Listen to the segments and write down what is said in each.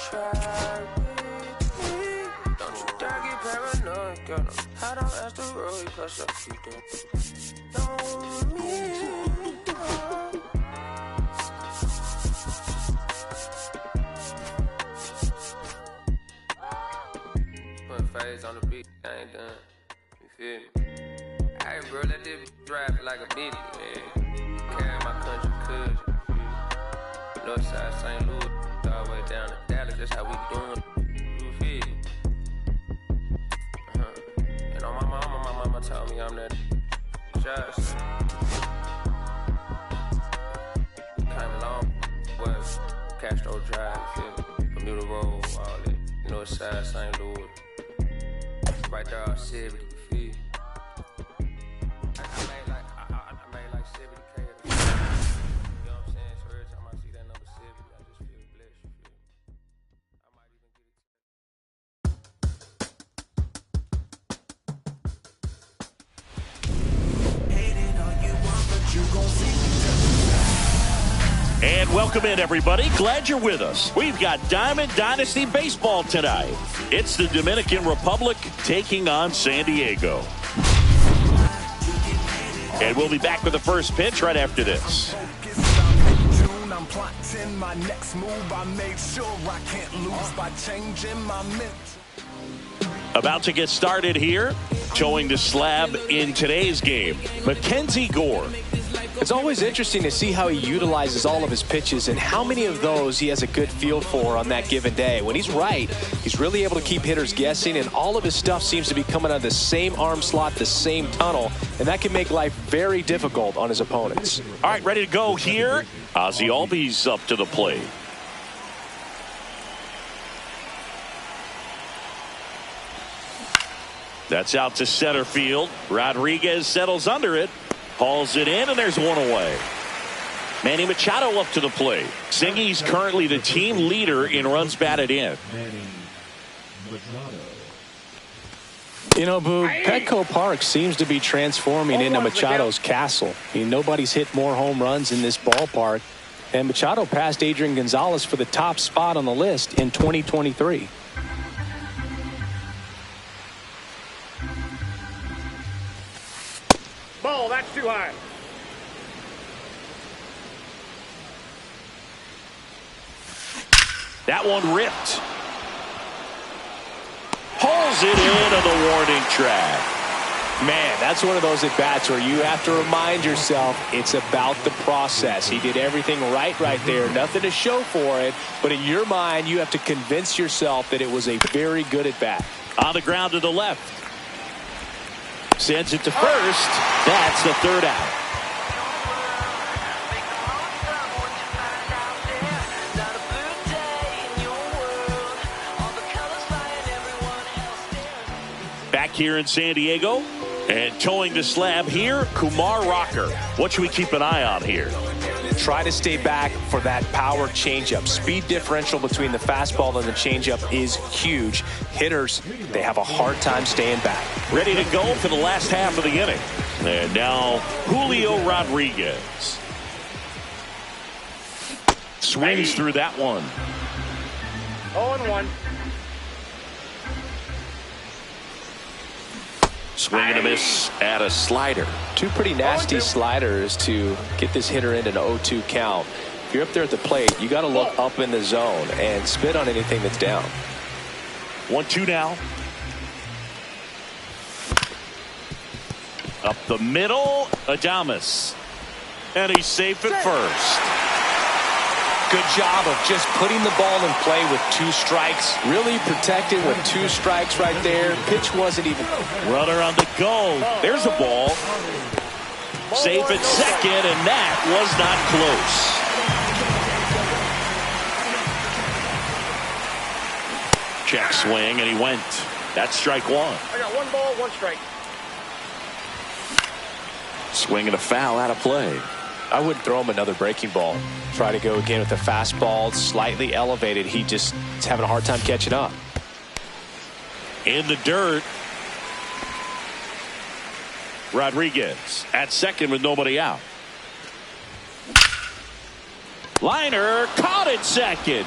try with me. Don't you dare get paranoid, girl. I don't ask the road, cause I keep them. Know me. Put phase on the beat, I ain't done. You feel me? Hey, bro, let this rap like a bitty, man. Carry my country cousin. Northside St. Louis, all the way down to Dallas, that's how we doing. You feel me? And on my mama told me I'm that just came along with Castro Drive, you feel me? Bermuda Road, all that. Northside St. Louis. Right there on 70, you feel me? I made like 70K. You know what I'm saying? So every time I see that number 70, I just feel blessed, you feel me? I might even get And welcome in, everybody. Glad you're with us. We've got Diamond Dynasty Baseball tonight. It's the Dominican Republic taking on San Diego. And we'll be back with the first pitch right after this. I'm plotting my next move. I made sure I can't lose by changing my mental. About to get started here. Towing the slab in today's game, Mackenzie Gore. It's always interesting to see how he utilizes all of his pitches and how many of those he has a good feel for on that given day. When he's right, he's really able to keep hitters guessing, and all of his stuff seems to be coming out of the same arm slot, the same tunnel, and that can make life very difficult on his opponents. All right, ready to go here. Ozzie Albies up to the plate. That's out to center field. Rodriguez settles under it. Hauls it in, and there's one away. Manny Machado up to the plate. Singy's currently the team leader in runs batted in. You know, Boo, Petco Park seems to be transforming into Machado's castle. I mean, nobody's hit more home runs in this ballpark. And Machado passed Adrian Gonzalez for the top spot on the list in 2023. Ball, that's too high. That one ripped. Pulls it into the warning track. Man, that's one of those at-bats where you have to remind yourself it's about the process. He did everything right there. Nothing to show for it. But in your mind, you have to convince yourself that it was a very good at-bat. On the ground to the left. Sends it to first. That's the third out. Back here in San Diego. And towing the slab here, Kumar Rocker. What should we keep an eye on here? Try to stay back for that power changeup. Speed differential between the fastball and the changeup is huge. Hitters, they have a hard time staying back. Ready to go for the last half of the inning. And now Julio Rodriguez. Swings through that one. 0-1. Swing and a miss at a slider. Two pretty nasty sliders to get this hitter into an 0-2 count. If you're up there at the plate, you got to look up in the zone and spit on anything that's down. 1-2 now. Up the middle, Adames. And he's safe at first. Good job of just putting the ball in play with 2 strikes. Really protected with 2 strikes right there. Pitch wasn't even. Runner on the go. There's a ball. Safe at second, and that was not close. Check swing, and he went. That's strike 1. I got 1 ball, 1 strike. Swing and a foul out of play. I wouldn't throw him another breaking ball. Try to go again with the fastball, slightly elevated. He just is having a hard time catching up. In the dirt. Rodriguez at second with nobody out. Liner caught at second.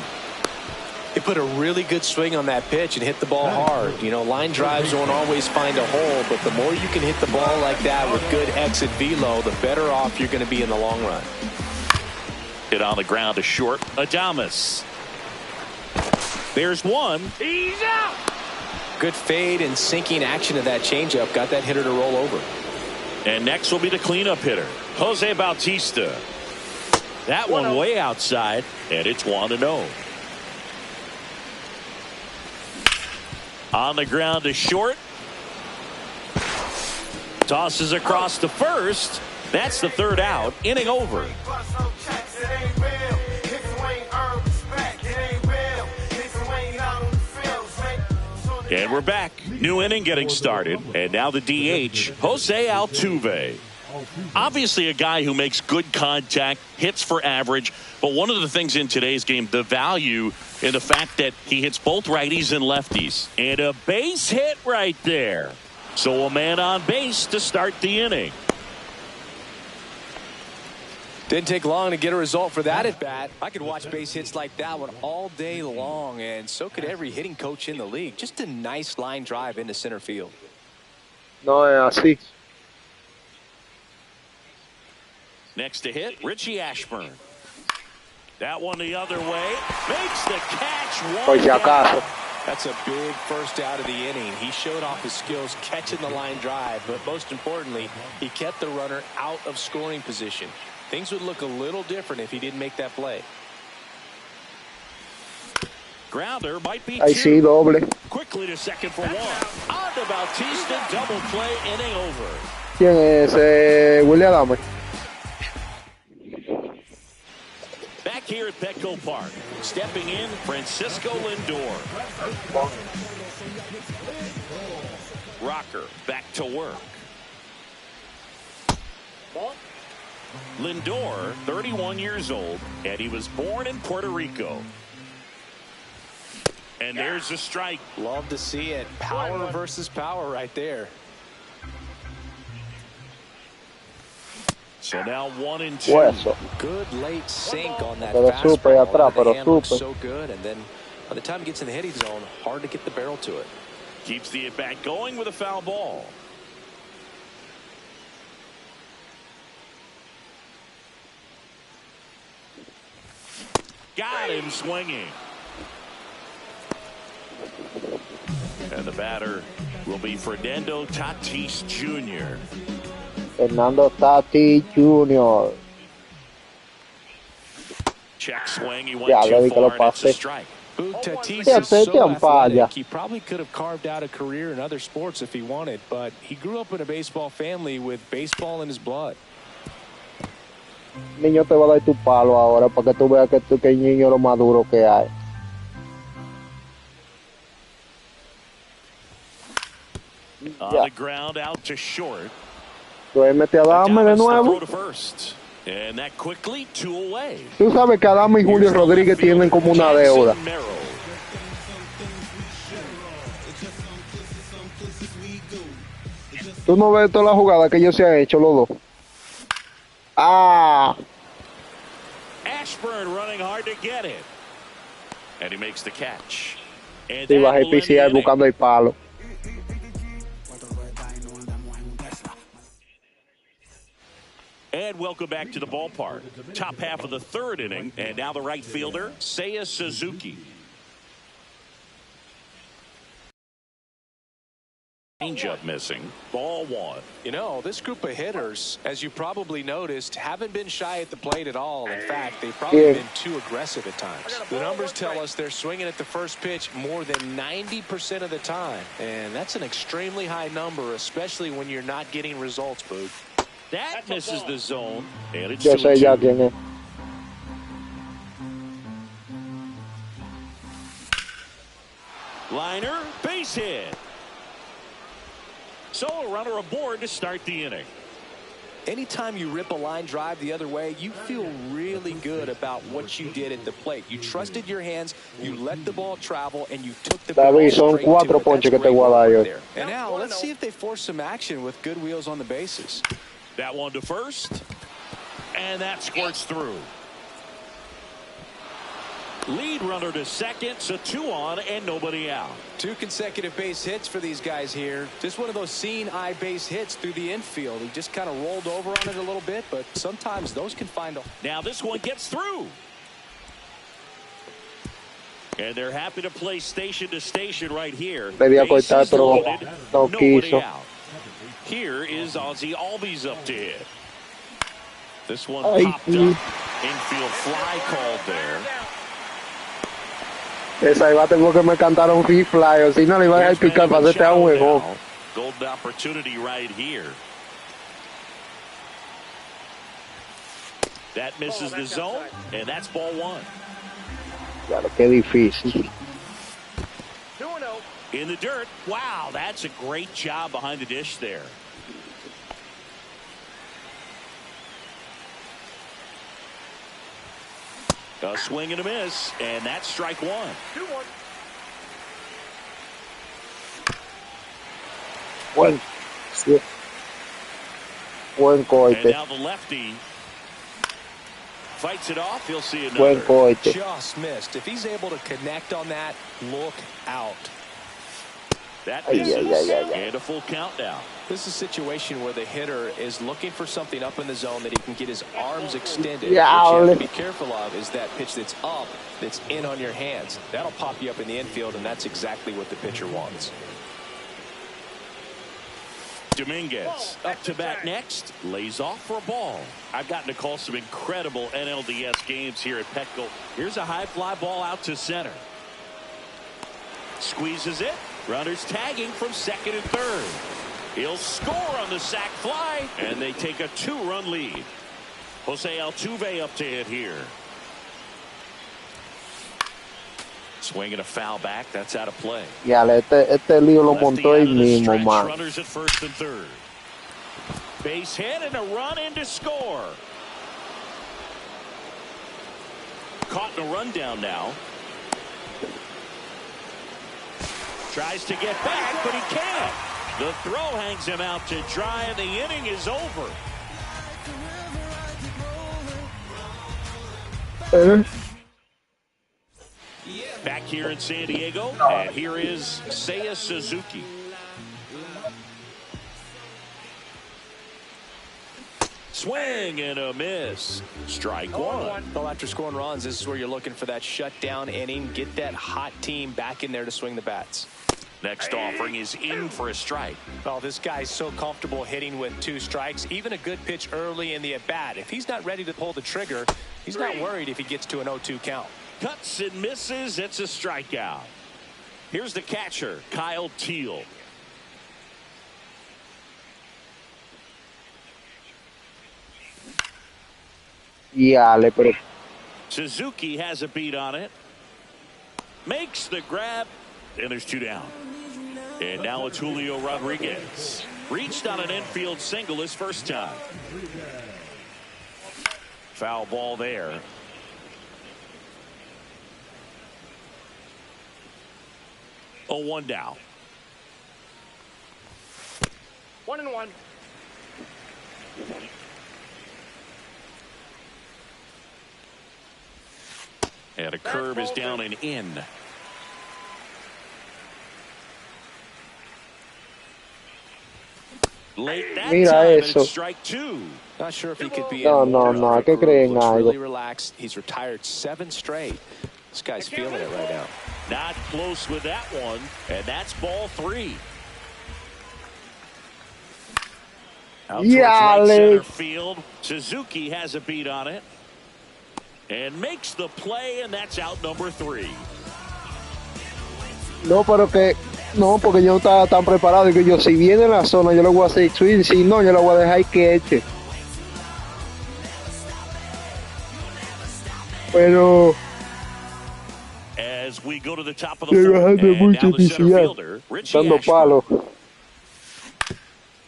He put a really good swing on that pitch and hit the ball hard. You know, line drives won't always find a hole, but the more you can hit the ball like that with good exit velo, the better off you're going to be in the long run. Hit on the ground to short. Adames. There's one. He's out. Good fade and sinking action of that changeup got that hitter to roll over. And next will be the cleanup hitter, Jose Bautista. That one way outside, and it's 1-0. On the ground to short. Tosses across to first. That's the third out. Inning over. And we're back. New inning getting started. And now the DH, Jose Altuve. Obviously a guy who makes good contact, hits for average. But one of the things in today's game, the value in the fact that he hits both righties and lefties. And a base hit right there. So a man on base to start the inning. Didn't take long to get a result for that at bat. I could watch base hits like that one all day long, and so could every hitting coach in the league. Just a nice line drive into center field. No es así. Next to hit, Richie Ashburn. That one the other way. Makes the catch. Por si acaso. That's a big first out of the inning. He showed off his skills catching the line drive, but most importantly, he kept the runner out of scoring position. Things would look a little different if he didn't make that play. Grounder might be Ahí sí, doble. Quickly to second for one. On to Bautista, double play, inning over. ¿Quién es? William Adames. Back here at Petco Park, stepping in, Francisco Lindor. Rocker back to work. Lindor, 31 years old, and he was born in Puerto Rico. And there's a strike. Love to see it. Power versus power right there. So now 1-2. Hueso. Good late sink on that Pero fastball. supe atrás, pero The hand looks supe. so good, and then by the time he gets in the hitting zone, hard to get the barrel to it. Keeps the at-bat going with a foul ball. Got him swinging. And the batter will be Fernando Tatis Jr. Fernando Tatis Jr. Check swing. He went Ya, le too di que lo far, and it's a pasé. strike. Tatis Yeah, is so yeah. athletic. He probably could have carved out a career in other sports if he wanted, but he grew up in a baseball family with baseball in his blood. Niño te va a dar tu palo ahora para que tú veas que el niño es lo más duro que hay. On the ground out to short. Duérmete a Adame de nuevo. Throw to first. And that quickly, 2 away. Tú sabes que Adame y Julio Rodríguez tienen como una deuda. Tú no ves toda la jugada que ellos se han hecho los dos. Ah. Ashburn running hard to get it. And he makes the catch. And Sí, that bajé will end the PCI inning. buscando el palo. And welcome back to the ballpark. Top half of the third inning. And now the right fielder, Seiya Suzuki. Changeup missing. Ball 1. You know, this group of hitters, as you probably noticed, haven't been shy at the plate at all. In fact, they've probably been too aggressive at times. The numbers tell us they're swinging at the first pitch more than 90% of the time. And that's an extremely high number, especially when you're not getting results, Boog. That misses the zone. And it's Yo sé ya 2-2. quién es. Liner, base hit. So a runner aboard to start the inning. Anytime you rip a line drive the other way, you feel really good about what you did at the plate. You trusted your hands, you let the ball travel, and you took the ball David, son straight to 4 it. That's ponches que te great voy a dar work yo. right there. And now let's see if they force some action with good wheels on the bases. That one to first. And that squirts through. Lead runner to second, so 2 on and nobody out. 2 consecutive base hits for these guys here. Just one of those seeing eye base hits through the infield. He just kind of rolled over on it a little bit, but sometimes those can find a... Now this one gets through. And they're happy to play station to station right here. Cortar, pero no quiso. Out. Here is Ozzie Albies up to hit. This one popped up. Infield fly called there. Esa iba a tener que me cantaron free fly, o si no le iba a dejar picar para hacerte a un juego. Golden opportunity right here. That misses the zone, and that's ball 1. Claro, qué difícil. 2-0. In the dirt. Wow, that's a great job behind the dish there. A swing and a miss, and that's strike 1. 2-1. Buen coite. And now the lefty fights it off. He'll see another. Buen coite. Just missed. If he's able to connect on that, look out. That misses, and a full count now. This is a situation where the hitter is looking for something up in the zone that he can get his arms extended. Yeah, what you have to be careful of is that pitch that's up, that's in on your hands. That'll pop you up in the infield, and that's exactly what the pitcher wants. Dominguez up to bat next, lays off for a ball. I've gotten to call some incredible NLDS games here at Petco. Here's a high fly ball out to center. Squeezes it. Runners tagging from second and third. He'll score on the sac fly, and they take a 2-run lead. Jose Altuve up to hit here. Swinging a foul back. That's out of play. Ya, este lío lo montó él mismo, man. Runners at first and third. Base hit and a run in to score. Caught in a rundown now. Tries to get back, but he can't. The throw hangs him out to dry, and the inning is over. Back here in San Diego, and here is Seiya Suzuki. Swing and a miss. Strike 1. Well, after scoring runs, this is where you're looking for that shutdown inning. Get that hot team back in there to swing the bats. Next offering is in for a strike. Well, this guy's so comfortable hitting with 2 strikes. Even a good pitch early in the at-bat. If he's not ready to pull the trigger, he's not worried if he gets to an 0-2 count. Cuts and misses. It's a strikeout. Here's the catcher, Kyle Teal. Pero Suzuki has a beat on it. Makes the grab, and there's 2 down. And now it's Julio Rodriguez. Reached on an infield single his first time. Foul ball there. Oh, 1 down. 1-1. And a curve is down and in. Late that Mira time, eso. it's strike 2. Not sure if he could be No, in more ¿qué creen looks algo? really relaxed. He's retired 7 straight. This guy's feeling it right now. Not close with that one, and that's ball 3. Out towards right center field. Suzuki has a beat on it. And makes the play, and that's out number 3. no, porque yo no estaba tan preparado. Y que yo, si viene en la zona, yo le voy a hacer swing. Si no, yo le voy a dejar que eche. Pero As we go to the top of the fourth, and now the center fielder, Richie dando Ashburn. palo.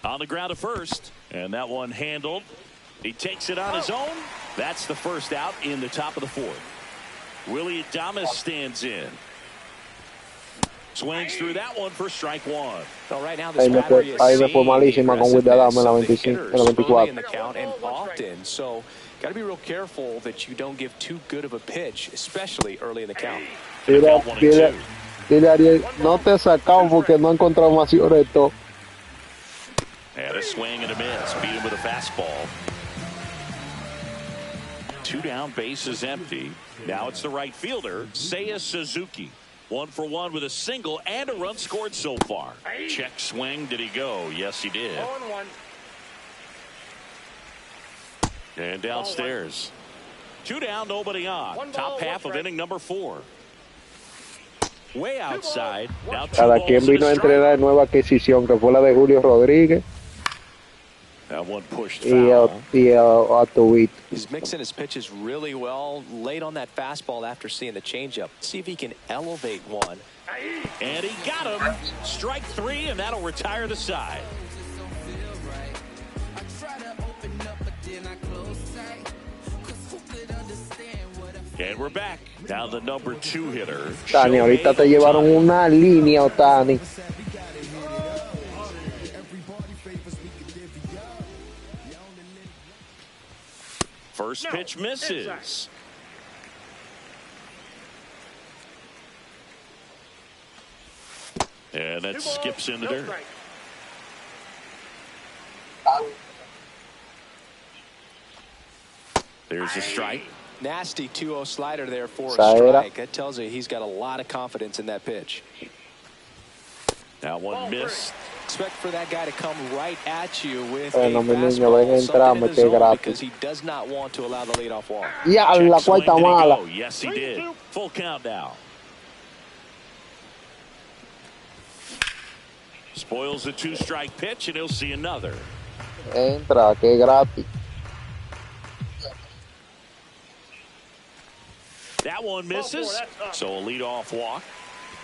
On the ground at first, and that one handled. He takes it on his own. That's the first out in the top of the 4th. Willie Adames stands in. Swings through that one for strike one. Well, right now this battery is ahí me fue malísima con Will Adams en la 25, en la 24. in the count and often, so got to be real careful that you don't give too good of a pitch, especially early in the count. Dile Ariel, no te sacamos porque no encontramos más esto. And a swing and a miss. Beat him with a fastball. 2 down, bases empty. Now it's the right fielder, Seiya Suzuki. 1 for 1 with a single and a run scored so far. Check swing. Did he go? Yes, he did. 0-1. And downstairs. 2 down, nobody on. Top half of inning number 4. Way outside. Now 2 Cada balls quien and a vino a strike. entrenar nueva adquisición, que fue la de Julio Rodríguez That one pushed y foul. a Tubit. He's mixing his pitches really well, late on that fastball after seeing the changeup. See if he can elevate one. And he got him. Strike 3, and that'll retire the side. And we're back. Now the number 2 hitter. Otani, ahorita te llevaron una línea, Otani. First pitch misses. And that skips in the dirt. There's a strike. Nasty 2-0 slider there for a Saera. strike. That tells you he's got a lot of confidence in that pitch. That one missed. Expect for that guy to come right at you with Bueno, a mi niño, fastball, ven a entrar, something in me the quedé zone, gratis. because he does not want to allow the leadoff walk. Ya, la Check swing. cuarta Did he mala. go? Yes, he did. Full count now. Spoils the 2-strike pitch, and he'll see another. Entra, que es gratis. That one misses. So a leadoff walk.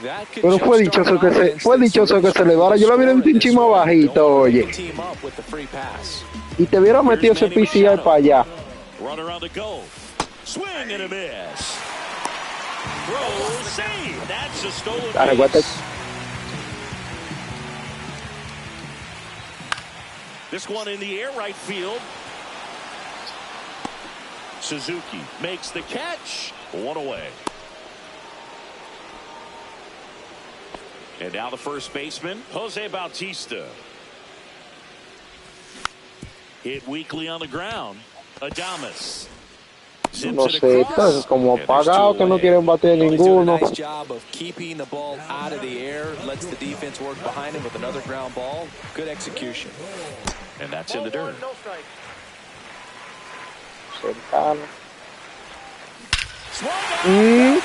That could Pero fue jumpstart dichoso que confidence fue that dichoso que se le Suzuki dara. Yo la hubiera scored visto un this chimo way. bajito, Don't oye. let the team up with the free pass. Y te hubiera metido ese PCI para allá. Runner on the go. Swing and a miss. Throw, save. That's a stolen Dale, guate. base. This one in the air, right field. Suzuki makes the catch. 1 away. And now the first baseman, Jose Bautista. Hit weakly on the ground. Adames. No sé, esto es como apagado que no quieren bater He's doing a ninguno. nice job of keeping the ball out of the air, lets the defense work behind him with another ground ball. Good execution. And that's in the dirt. 0-1, no strike. Cercano. Swung on, deep.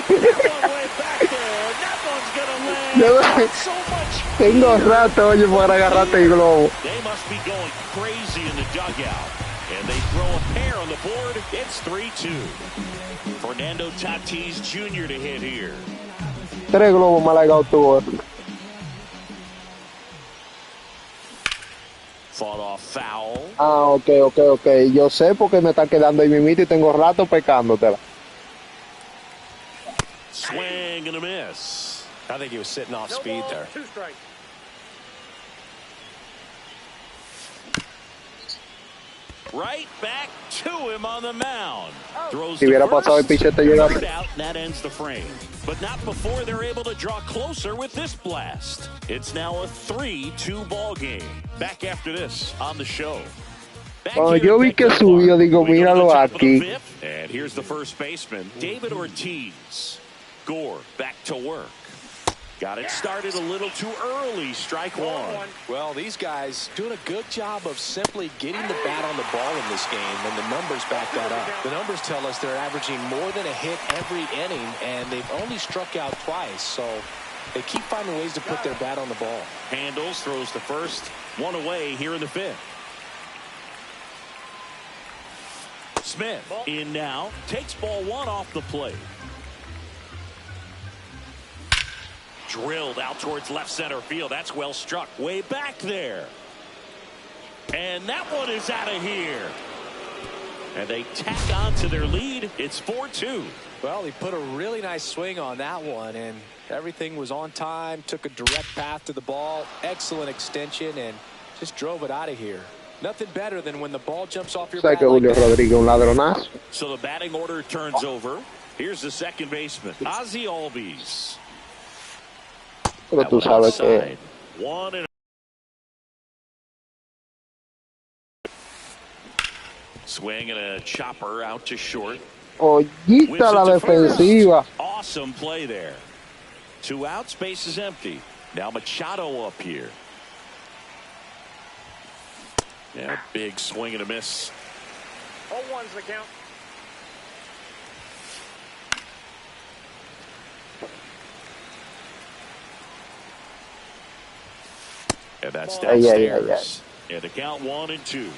That one way back there. That one's gonna land. Not so much. Tengo rato, oye, para agarrarte el globo. They must be going crazy in the dugout. And they throw a pair on the board. It's 3-2. Fernando Tatis Jr. to hit here. 3 globos mal llegado tuvo. Fought off foul. Ah, ok. Yo sé porque me está quedando ahí mimito y tengo rato pecándotela. Swing and a miss. I think he was sitting off No speed ball, there. 2 strikes. Right back to him on the mound. Throws Si to hubiera first. pasado el pichete llega. Third out, and that ends the frame. But not before they're able to draw closer with this blast. It's now a 3-2 ball game. Back after this on the show. Back Cuando here yo at vi que Petco subió, Park, digo, we go to the míralo top of the aquí. fifth. And here's the first baseman, David Ortiz. Gore back to work. Got it started a little too early. Strike 1. 1-1. Well, these guys doing a good job of simply getting the bat on the ball in this game, and the numbers back that up. The numbers tell us they're averaging more than a hit every inning, and they've only struck out twice, so they keep finding ways to put their bat on the ball. Handles, throws to first. 1 away here in the 5th. Smith in now. Takes ball 1 off the plate. Drilled out towards left center field. That's well struck. Way back there. And that one is out of here. And they tack on to their lead. It's 4-2. Well, he put a really nice swing on that one, and everything was on time, took a direct path to the ball, excellent extension, and just drove it out of here. Nothing better than when the ball jumps off your bat like that. So the batting order turns over. Here's the second baseman, Ozzie Albies. Pero tú sabes que One and swing and a chopper out to short. ollita la defensiva. Awesome play there. 2 outs, base is empty. Now Machado up here. Yeah, big swing and a miss. 0-1's the count. And that's downstairs. And the count 1-2.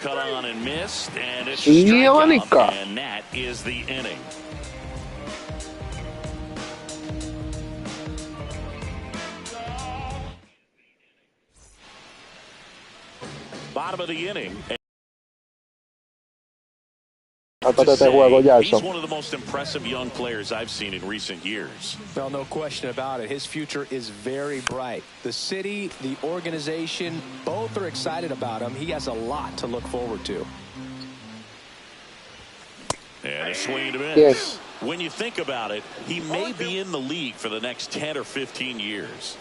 Cut on and missed, and it's a strikeout, and that is the inning. Bottom of the inning. He's one of the most impressive young players I've seen in recent years. Well, no question about it. His future is very bright. The city, the organization, both are excited about him. He has a lot to look forward to. And a swing and a miss. Yes. When you think about it, he may be in the league for the next 10 or 15 years.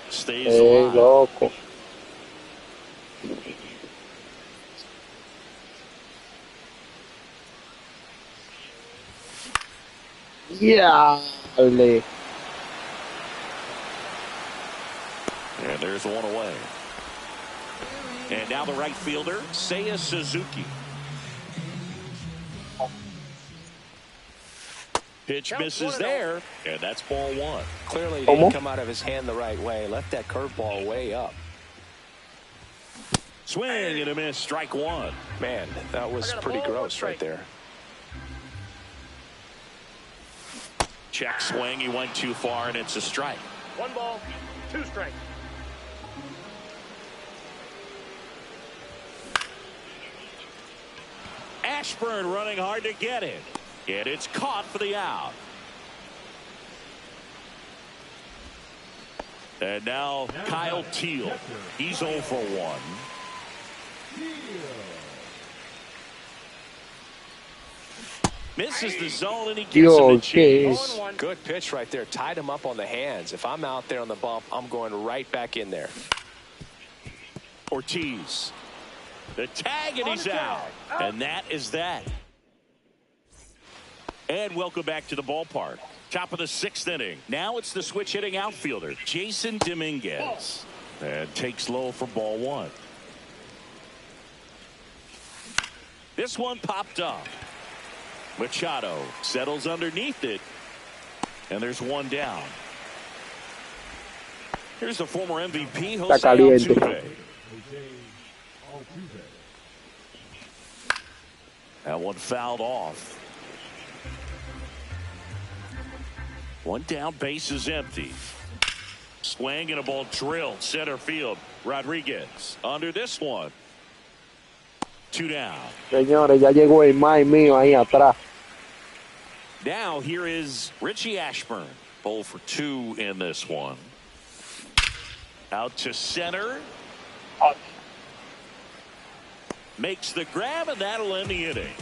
Stays alive. Loco. Yeah. And there's one away. And now the right fielder, Seiya Suzuki. Pitch misses there, and that's ball 1. Clearly he didn't come out of his hand the right way. Left that curveball way up. Swing and a miss, strike 1. Man, that was pretty gross right there. Check swing, he went too far, and it's a strike. 1 ball, 2 strikes. Ashburn running hard to get it. And it's caught for the out. And now Kyle Teal. He's 0 for 1. Misses the zone, and he gets him a chase. Good pitch right there. Tied him up on the hands. If I'm out there on the bump, I'm going right back in there. Ortiz. The tag, and he's out. And that is that. And welcome back to the ballpark. Top of the 6th inning. Now it's the switch hitting outfielder, Jason Dominguez. And takes low for ball 1. This one popped up. Machado settles underneath it. And there's one down. Here's the former MVP, Jose Altuve. That one fouled off. One down, base is empty. Swing and a ball drilled center field. Rodriguez under this one. 2 down. Señores, ya llegó el May mío ahí atrás. Now here is Richie Ashburn. 0 for 2 in this one. Out to center. Makes the grab, and that'll end the inning.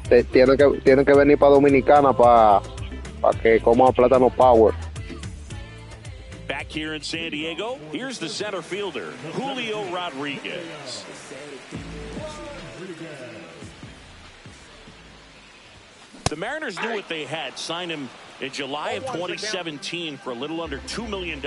Tiene que venir para Dominicana para que coma plátano power. Back here in San Diego, here's the center fielder, Julio Rodriguez. The Mariners knew what they had. Signed him in July of 2017 for a little under $2 million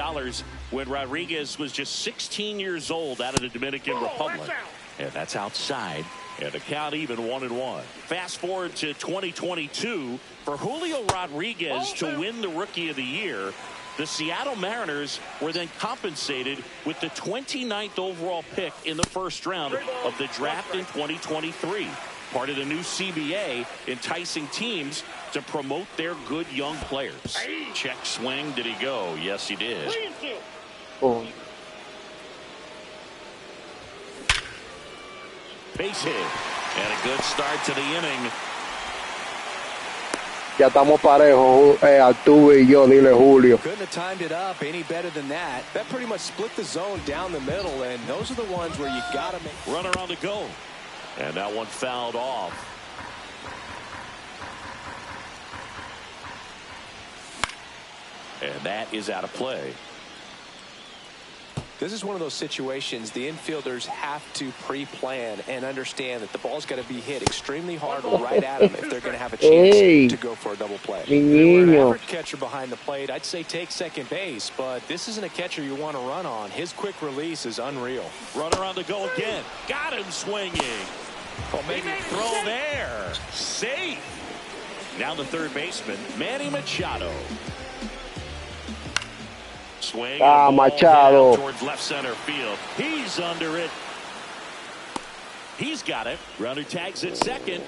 when Rodriguez was just 16 years old out of the Dominican Republic. And that's outside. And the count even 1-1. Fast forward to 2022. For Julio Rodriguez to win the Rookie of the Year, the Seattle Mariners were then compensated with the 29th overall pick in the first round of the draft in 2023. Part of the new CBA, enticing teams to promote their good young players. Check swing. Did he go? Yes, he did. base hit. And a good start to the inning. Ya estamos parejos, Altuve y yo, dile Julio. Couldn't have timed it up any better than that. That pretty much split the zone down the middle, and those are the ones where you got to make. Runner on the go. And that one fouled off. And that is out of play. This is one of those situations the infielders have to pre-plan and understand that the ball's got to be hit extremely hard right at them if they're going to have a chance to go for a double play. Mi If you were an niño. average catcher behind the plate, I'd say take second base, but this isn't a catcher you want to run on. His quick release is unreal. Runner on the go again. Got him swinging. Well, maybe Throw there. Safe. Now the third baseman, Manny Machado. Swing. Ah, and a ball Machado. hit out towards left center field. He's under it. He's got it. Runner tags at second.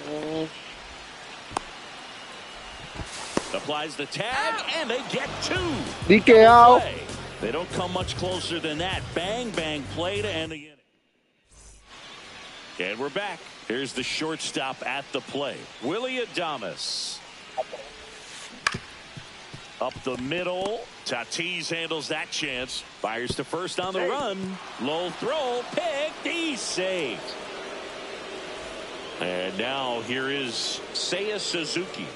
Applies the tag, and they get two. Dique out. Play. They don't come much closer than that. Bang, bang play to end the inning. And we're back. Here's the shortstop at the plate. Willie Adames. Up the middle. Tatis handles that chance. Fires to first on the run. Low throw. Picked. He's saved. And now here is Seiya Suzuki.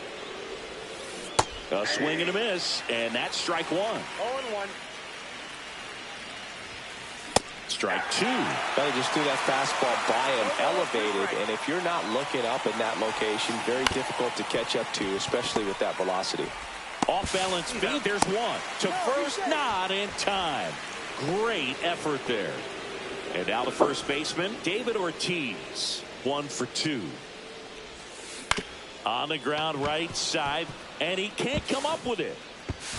A swing and a miss. And that's strike one. 0-1. Strike two. Better just threw that fastball by him, elevated, and if you're not looking up in that location, very difficult to catch up to, especially with that velocity. Off balance speed. There's one. To first, not in time. Great effort there. And now the first baseman, David Ortiz. 1 for 2. On the ground right side, and he can't come up with it.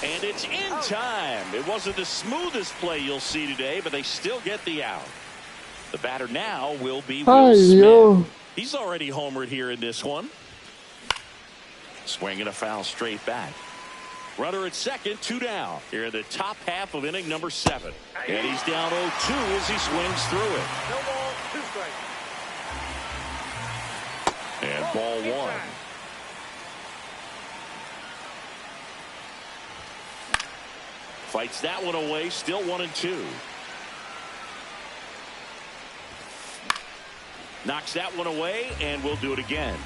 And it's in time. It wasn't the smoothest play you'll see today, but they still get the out. The batter now will be Will Smith. He's already homered here in this one. Swinging a foul straight back. Runner at second, 2 down. Here in the top half of inning number 7. And he's down 0-2 as he swings through it. No ball, 2 strikes. And ball 1. Fights that one away, still 1-2. Knocks that one away, and we'll do it again.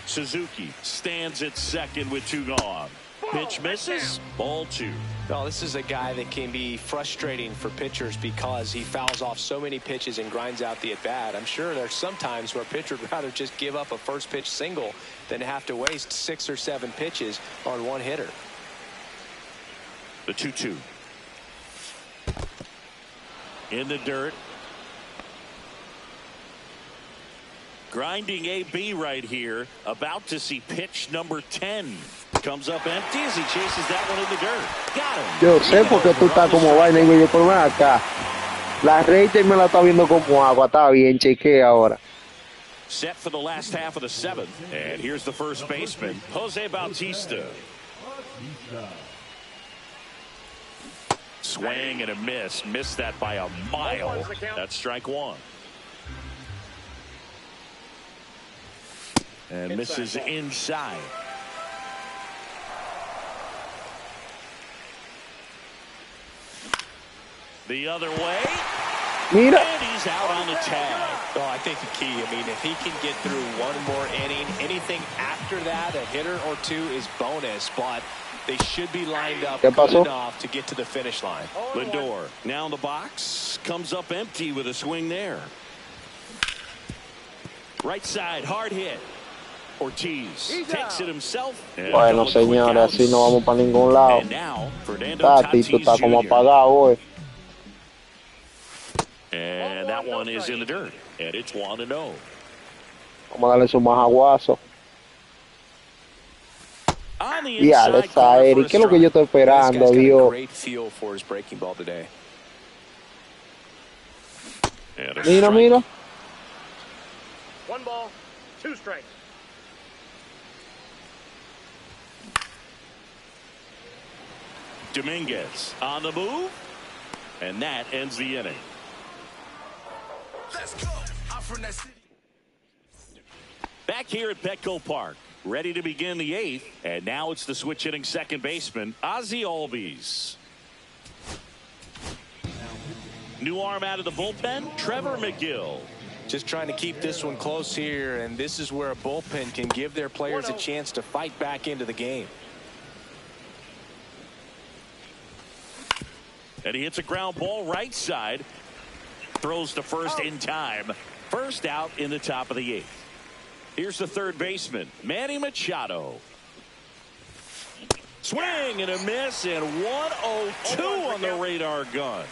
Suzuki stands at second with 2 gone. Pitch misses. Ball 2. No, this is a guy that can be frustrating for pitchers because he fouls off so many pitches and grinds out the at-bat. I'm sure there's some times where a pitcher would rather just give up a first pitch single than have to waste 6 or 7 pitches on one hitter. The 2-2. In the dirt. Grinding AB right here. About to see pitch number 10. Comes up empty as he chases that one in the dirt. Got him. Yo sé por qué tú estás como vaina, digo yo, pero ven acá. La Reiter me la está viendo como agua. Está bien, chequea ahora. Set for the last half of the 7th. And here's the first baseman, Jose Bautista. Swing and a miss. Missed that by a mile. That's strike 1. And misses inside. The other way. Mira. And he's out on the tag. Well, I think the key, I mean, if he can get through one more inning, anything after that, a hitter or 2 is bonus, but they should be lined up good enough to get to the finish line. Lindor now in the box. Comes up empty with a swing there. Right side, hard hit. Ortiz takes it himself. Bueno, señores, así no vamos para ningún lado. And now, Fernando Tati, Tatis tú estás como Jr. apagado hoy. And that one is in the dirt. And it's 1-0. Vamos a darle su más aguazo. On the Y Alex inside corner Aeri, for a ¿qué es lo que yo estoy This guy's esperando, got a Dios? great feel for his breaking ball today. strike. And a Mira, strike. mira. 1 ball, 2 strikes. Dominguez on the move. And that ends the inning. Let's go. I'm from that city. Back here at Petco Park, ready to begin the 8th, and now it's the switch hitting second baseman, Ozzie Albies. New arm out of the bullpen, Trevor McGill. Just trying to keep this one close here, and this is where a bullpen can give their players a chance to fight back into the game. And he hits a ground ball right side. Throws to first in time. First out in the top of the 8th. Here's the third baseman, Manny Machado. Swing and a miss, and 1-0-2 on the radar gun.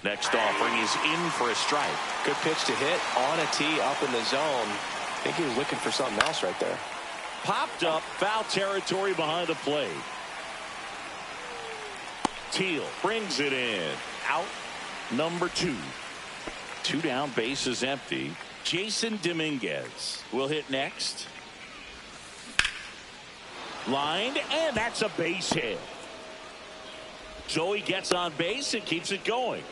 Next offering is in for a strike. Good pitch to hit on a tee up in the zone. I think he was looking for something else right there. Popped up, foul territory behind the plate. Teal brings it in. Out number 2. 2 down, base is empty. Jason Dominguez will hit next. Lined, and that's a base hit. So he gets on base and keeps it going.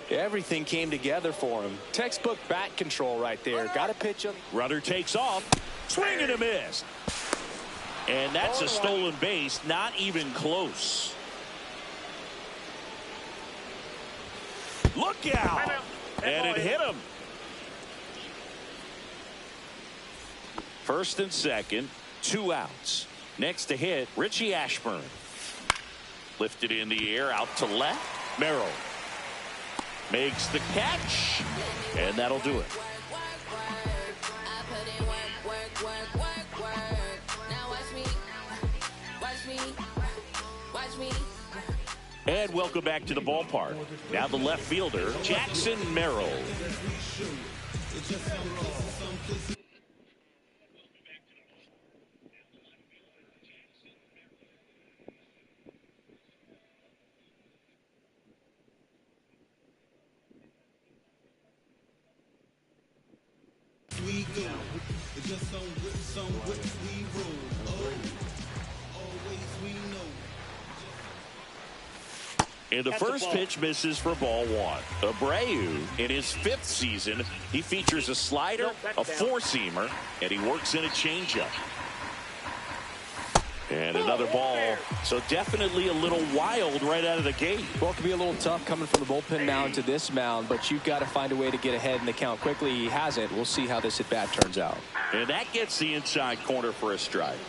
Everything came together for him. Textbook bat control right there. Got to pitch him. Runner takes off. Swing and a miss. And that's a stolen base. Not even close. Look out. And it hit him. First and second. 2 outs. Next to hit, Richie Ashburn. Lifted in the air out to left. Merrill makes the catch, and that'll do it. And welcome back to the ballpark. Now the left fielder, Jackson Merrill. We go. It's just some with we roll. Oh, always we know. And the first pitch misses for ball 1. Abreu, in his 5th season, he features a slider, a 4-seamer, and he works in a changeup. And another ball. So definitely a little wild right out of the gate. Well, it can be a little tough coming from the bullpen mound to this mound, but you've got to find a way to get ahead in the count quickly. He hasn't. We'll see how this at bat turns out. And that gets the inside corner for a strike.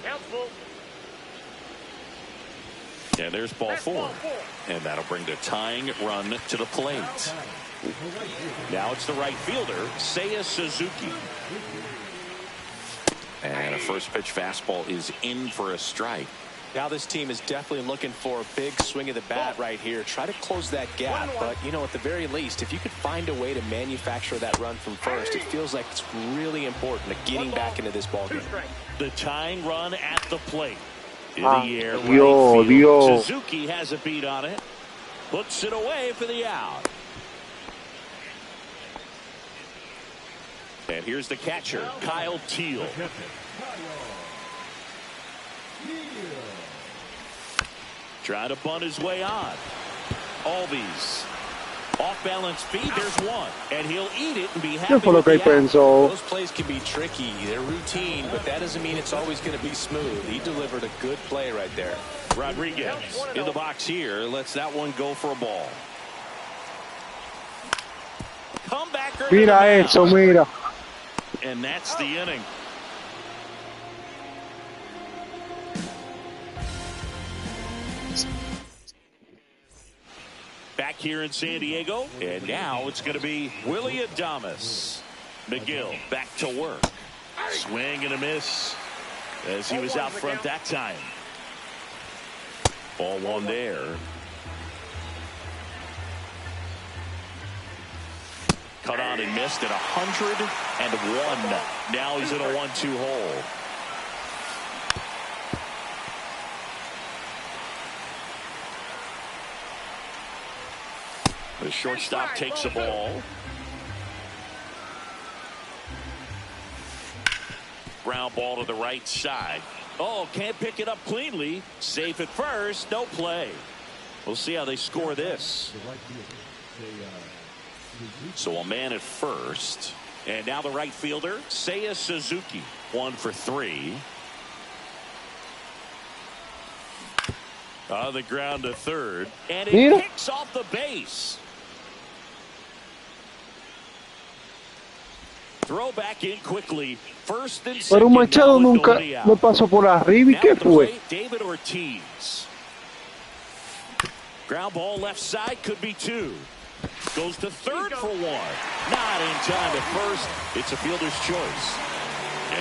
And there's ball 4. And that'll bring the tying run to the plate. Now it's the right fielder, Seiya Suzuki. And a first pitch fastball is in for a strike. Now this team is definitely looking for a big swing of the bat right here. Try to close that gap. But, you know, at the very least, if you could find a way to manufacture that run from first, it feels like it's really important to getting back into this ballgame. The tying run at the plate. In the air, right Dios. Suzuki has a beat on it. Puts it away for the out. And here's the catcher, Kyle Teal. Trying to bunt his way on. Albies. Off-balance feed, there's one. And he'll eat it and be happy with the out. Those plays can be tricky. They're routine, but that doesn't mean it's always going to be smooth. He delivered a good play right there. Rodriguez in the box here. Lets that one go for a ball. Comebacker. Mira eso, mira. And that's the inning. Back here in San Diego, and now it's going to be Willie Adames. McGill back to work. Swing and a miss as he was out front that time. Ball 1 there. Cut on and missed at 101. Now he's in a 1-2 hole. The shortstop takes the ball. Ground ball to the right side. Oh, can't pick it up cleanly. Safe at first. No play. We'll see how they score this. So a man at first. And now the right fielder, Seiya Suzuki, 1 for 3. On the ground to third, and it Mira. kicks off the base. Throw back in quickly. First and second. Pero Machado now with nunca nobody out. me pasó por arriba. ¿Y Now qué at the fue? plate, David Ortiz. Ground ball left side, could be 2. Goes to third for 1. Not in time at first. It's a fielder's choice.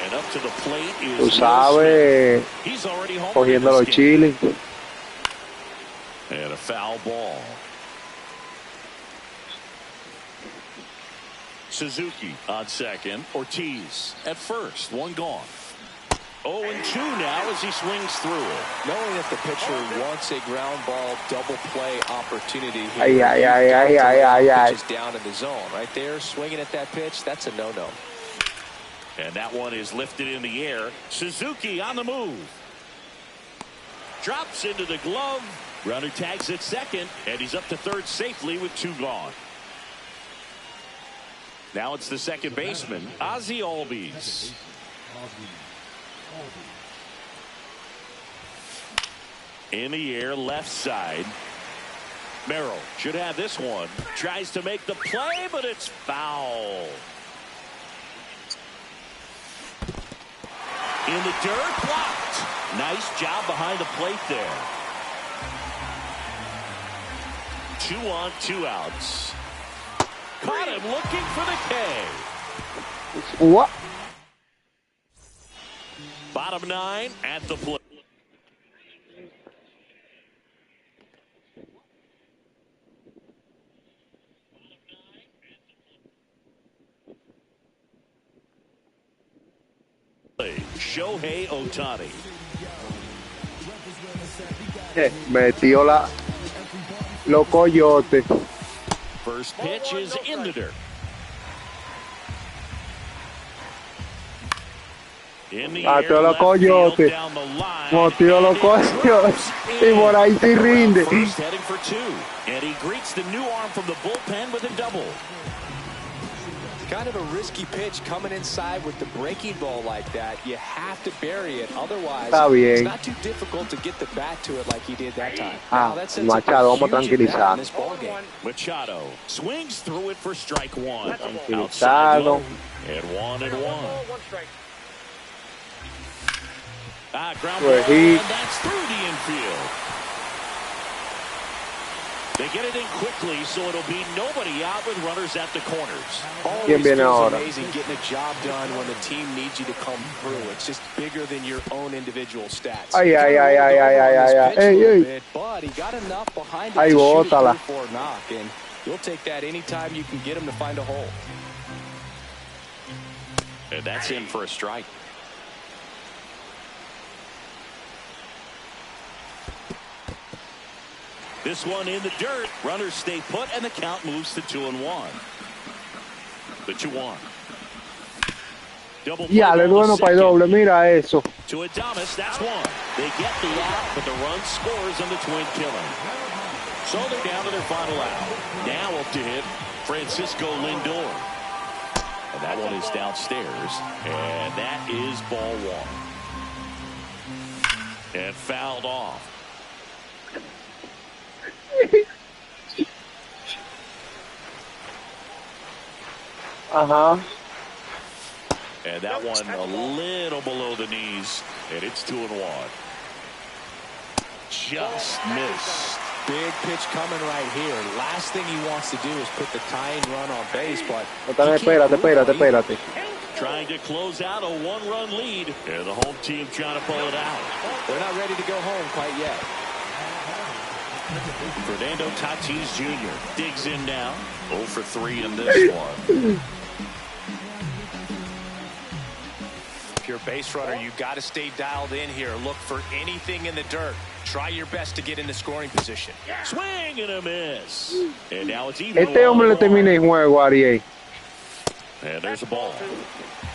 And up to the plate is Tú Will sabes, Smith. He's already home. cogiendo los chiles. And a foul ball. Suzuki on second. Ortiz at first. 1 gone. 0-2 now as he swings through it. Knowing that the pitcher wants a ground ball double play opportunity here. Ay, ay, ay, ay, ay, ay, ay. Pitches down in the zone. Right there, swinging at that pitch, that's a no-no. And that one is lifted in the air. Suzuki on the move. Drops into the glove. Runner tags at second, and he's up to third safely with 2 gone. Now it's the second baseman, Ozzie Albies. In the air, left side. Merrill should have this one. Tries to make the play, but it's foul. In the dirt, blocked. Nice job behind the plate there. 2 on, 2 outs. Caught him looking for the K. What? Bottom 9 at the plate. Shohei Ohtani. Metió los coyotes. First pitch is in the dirt. In the air, Metió los left field, coyotes. down the line. Metió los And it coyotes. drops Y por ahí se in. rinde. First heading for 2. And he greets the new arm from the bullpen with a double. Kind of a risky pitch coming inside with the breaking ball like that. You have to bury it. Otherwise, Está bien. it's not too difficult to get the bat to it like he did that time. Ah, Now, that sets Machado, up a vamos a huge impact tranquilizar. in this ballgame. Machado swings through it for strike 1. Tranquilizado. Outside low. And 1-1. 1 strike. Ground Well, ball, he- and that's through the infield. They get it in quickly, so it'll be nobody out with runners at the corners. ¿Quién viene Feels ahora? amazing getting a job done when the team needs you to come through. It's just bigger than your own individual stats. Ay, ay, ay, ay, ay, ay, ay, ay. Hey, Ey, ey. bit, but he got enough behind it Ay, to shoot bótala. it for a knock, and you'll take that anytime you can get him to find a hole. And that's in for a strike. This one in the dirt. Runners stay put, and the count moves to 2-1. The 2-1. Double play Ya, le ball bueno to para el second. doble. Mira eso. To Adames, that's 1. They get the out, but the run scores on the twin killing. So they're down to their final out. Now up to hit Francisco Lindor. And that one is downstairs. And that is ball 1. And fouled off. Ajá. And that one a little below the knees. And it's 2-1. Just missed. Big pitch coming right here. Last thing he wants to do is put the tying run on base, but Espérate, espérate, espérate. Trying to close out a 1-run lead. And the home team trying to pull it out. they're not ready to go home quite yet. Fernando Tatis Jr. digs in now. 0 for 3 in this one. If you're a base runner, you got to stay dialed in here. Look for anything in the dirt. Try your best to get into scoring position. Swing and a miss. And now it's even. Este hombre le termina el juego, Ariel. And there's a ball.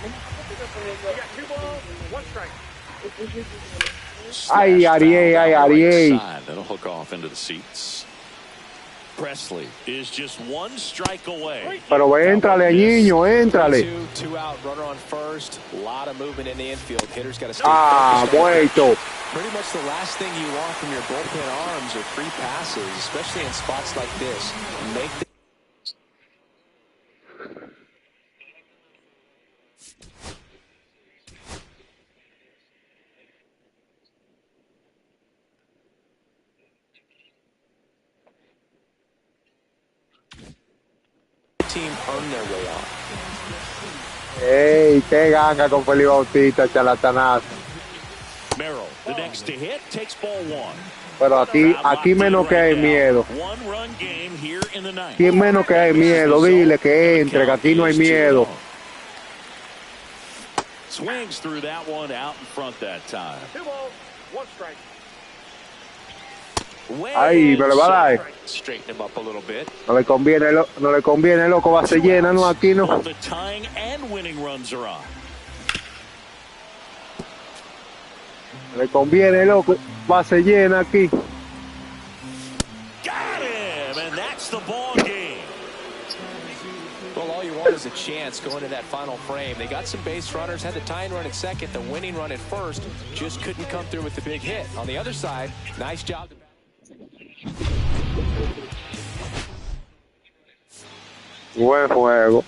You got 2 balls, 1 strike. Ay, Slash Ariel, foul ay, down the right Ariel. side. That'll hook off into the seats. Presley is just one strike away. Pero éntrale, niño, éntrale. 2 out, runner on first. A lot of movement in the infield. Hitters got to stay Ah, focused on muerto. pretty much the last thing you want from your bullpen arms are free passes, especially in spots like this. Make the team earn their way on. Ey, qué ganga con Felipe Bautista, charlatanazo. Merrill, the next to hit, takes ball 1. Pero aquí menos que hay miedo. One-run game here in the ninth. Aquí menos que hay miedo. Dile que entre, que aquí no hay miedo. Swings through that one out in front that time. 2 balls, 1 strike. Ahí, me lo va a dar. Straighten him up a little bit. No le conviene, loco, base llena, no, aquí no. Both the tying and winning runs are on. No le conviene, loco, base llena aquí. Got him, and that's the ball game. Well, all you want is a chance going to that final frame. They got some base runners, had the tying run at second, the winning run at first, just couldn't come through with the big hit. On the other side, nice job. Buen juego.